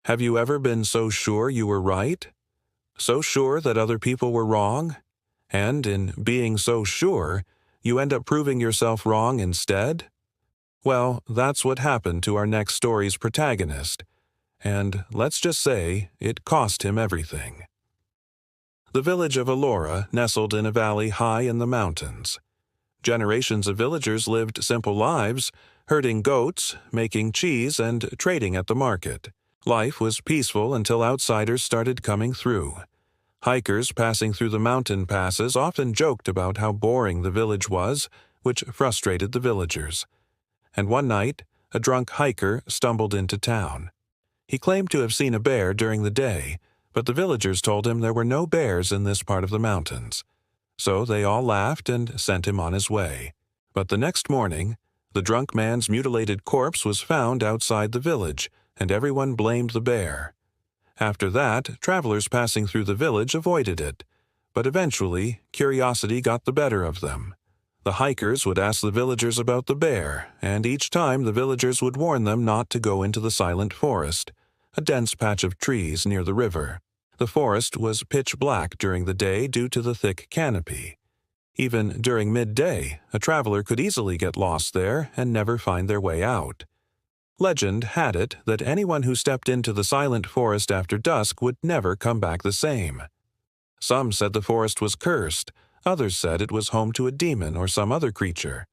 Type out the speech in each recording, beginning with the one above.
Have you ever been so sure you were right? So sure that other people were wrong? And in being so sure, you end up proving yourself wrong instead? Well, that's what happened to our next story's protagonist. And let's just say, it cost him everything. The village of Elora nestled in a valley high in the mountains. Generations of villagers lived simple lives, herding goats, making cheese, and trading at the market. Life was peaceful until outsiders started coming through. Hikers passing through the mountain passes often joked about how boring the village was, which frustrated the villagers. And one night, a drunk hiker stumbled into town. He claimed to have seen a bear during the day, but the villagers told him there were no bears in this part of the mountains. So they all laughed and sent him on his way. But the next morning, the drunk man's mutilated corpse was found outside the village, and everyone blamed the bear. After that, travelers passing through the village avoided it, but eventually, curiosity got the better of them. The hikers would ask the villagers about the bear, and each time the villagers would warn them not to go into the silent forest, a dense patch of trees near the river. The forest was pitch black during the day due to the thick canopy. Even during midday, a traveler could easily get lost there and never find their way out. Legend had it that anyone who stepped into the silent forest after dusk would never come back the same. Some said the forest was cursed, others said it was home to a demon or some other creature.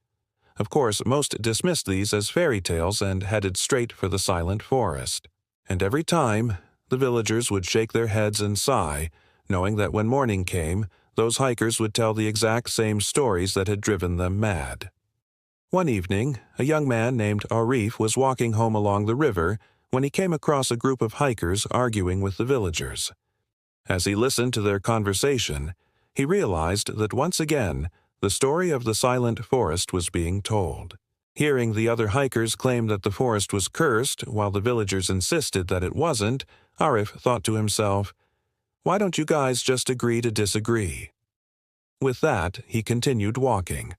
Of course, most dismissed these as fairy tales and headed straight for the silent forest. And every time, the villagers would shake their heads and sigh, knowing that when morning came, those hikers would tell the exact same stories that had driven them mad. One evening, a young man named Arif was walking home along the river when he came across a group of hikers arguing with the villagers. As he listened to their conversation, he realized that once again, the story of the silent forest was being told. Hearing the other hikers claim that the forest was cursed while the villagers insisted that it wasn't, Arif thought to himself, "Why don't you guys just agree to disagree?" With that, he continued walking.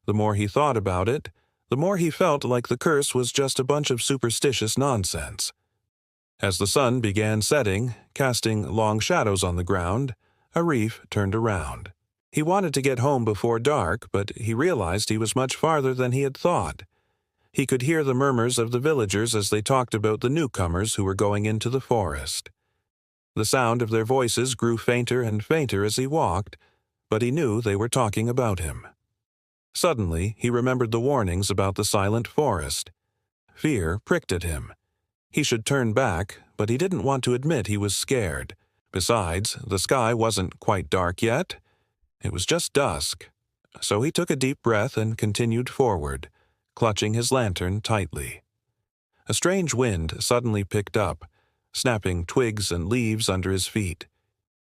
The more he thought about it, the more he felt like the curse was just a bunch of superstitious nonsense. As the sun began setting, casting long shadows on the ground, Arif turned around. He wanted to get home before dark, but he realized he was much farther than he had thought. He could hear the murmurs of the villagers as they talked about the newcomers who were going into the forest. The sound of their voices grew fainter and fainter as he walked, but he knew they were talking about him. Suddenly, he remembered the warnings about the silent forest. Fear pricked at him. He should turn back, but he didn't want to admit he was scared. Besides, the sky wasn't quite dark yet. It was just dusk. So he took a deep breath and continued forward, clutching his lantern tightly. A strange wind suddenly picked up, snapping twigs and leaves under his feet.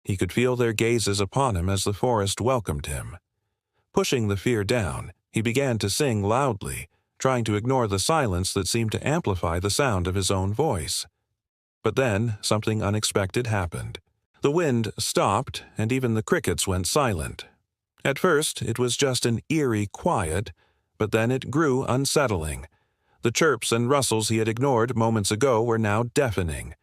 He could feel their gazes upon him as the forest welcomed him. Pushing the fear down, he began to sing loudly, trying to ignore the silence that seemed to amplify the sound of his own voice. But then something unexpected happened. The wind stopped, and even the crickets went silent. At first, it was just an eerie quiet, but then it grew unsettling. The chirps and rustles he had ignored moments ago were now deafening.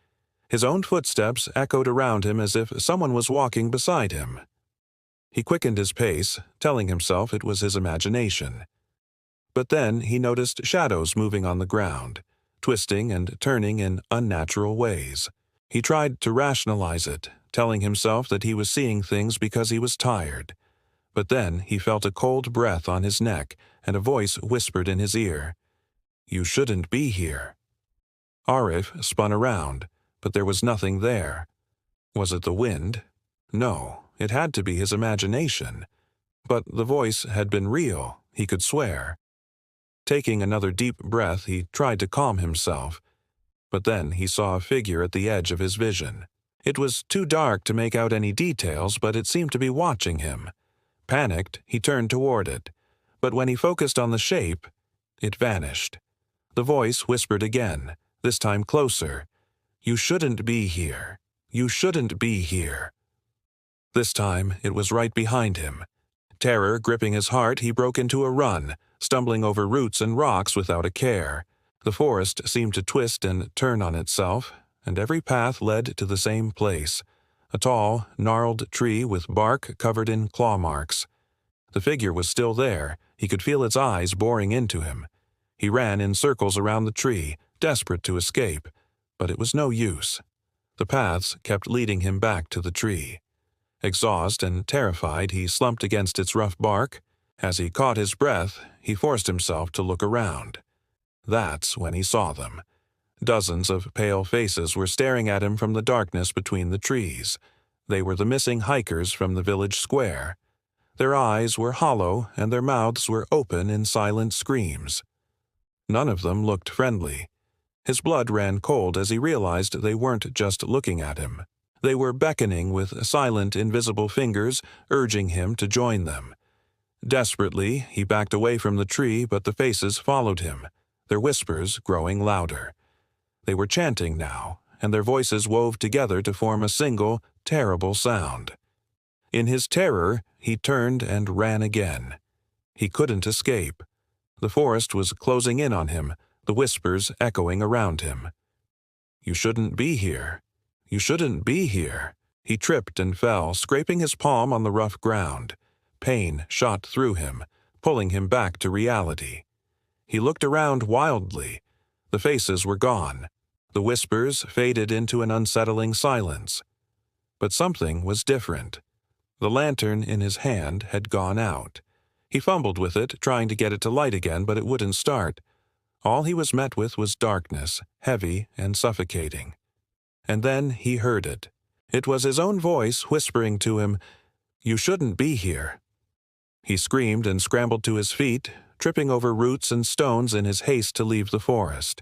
His own footsteps echoed around him as if someone was walking beside him. He quickened his pace, telling himself it was his imagination. But then he noticed shadows moving on the ground, twisting and turning in unnatural ways. He tried to rationalize it, telling himself that he was seeing things because he was tired. But then he felt a cold breath on his neck, and a voice whispered in his ear, "You shouldn't be here." Arif spun around, but there was nothing there. Was it the wind? No, it had to be his imagination. But the voice had been real, he could swear. Taking another deep breath, he tried to calm himself. But then he saw a figure at the edge of his vision. It was too dark to make out any details, but it seemed to be watching him. Panicked, he turned toward it. But when he focused on the shape, it vanished. The voice whispered again, this time closer, "You shouldn't be here. You shouldn't be here." This time, it was right behind him. Terror gripping his heart, he broke into a run, stumbling over roots and rocks without a care. The forest seemed to twist and turn on itself, and every path led to the same place, a tall, gnarled tree with bark covered in claw marks. The figure was still there. He could feel its eyes boring into him. He ran in circles around the tree, desperate to escape, but it was no use. The paths kept leading him back to the tree. Exhausted and terrified, he slumped against its rough bark. As he caught his breath, he forced himself to look around. That's when he saw them. Dozens of pale faces were staring at him from the darkness between the trees. They were the missing hikers from the village square. Their eyes were hollow and their mouths were open in silent screams. None of them looked friendly. His blood ran cold as he realized they weren't just looking at him. They were beckoning with silent, invisible fingers, urging him to join them. Desperately, he backed away from the tree, but the faces followed him, their whispers growing louder. They were chanting now, and their voices wove together to form a single, terrible sound. In his terror, he turned and ran again. He couldn't escape. The forest was closing in on him, the whispers echoing around him. "You shouldn't be here. You shouldn't be here." He tripped and fell, scraping his palm on the rough ground. Pain shot through him, pulling him back to reality. He looked around wildly. The faces were gone. The whispers faded into an unsettling silence. But something was different. The lantern in his hand had gone out. He fumbled with it, trying to get it to light again, but it wouldn't start. All he was met with was darkness, heavy and suffocating. And then he heard it. It was his own voice whispering to him, "You shouldn't be here." He screamed and scrambled to his feet, tripping over roots and stones in his haste to leave the forest.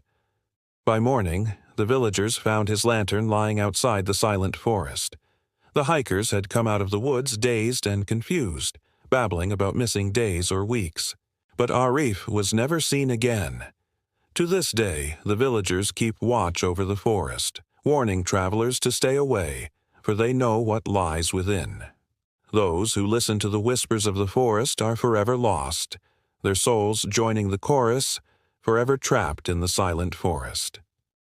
By morning, the villagers found his lantern lying outside the silent forest. The hikers had come out of the woods dazed and confused, babbling about missing days or weeks. But Arif was never seen again. To this day, the villagers keep watch over the forest, warning travelers to stay away, for they know what lies within. Those who listen to the whispers of the forest are forever lost, their souls joining the chorus, forever trapped in the silent forest.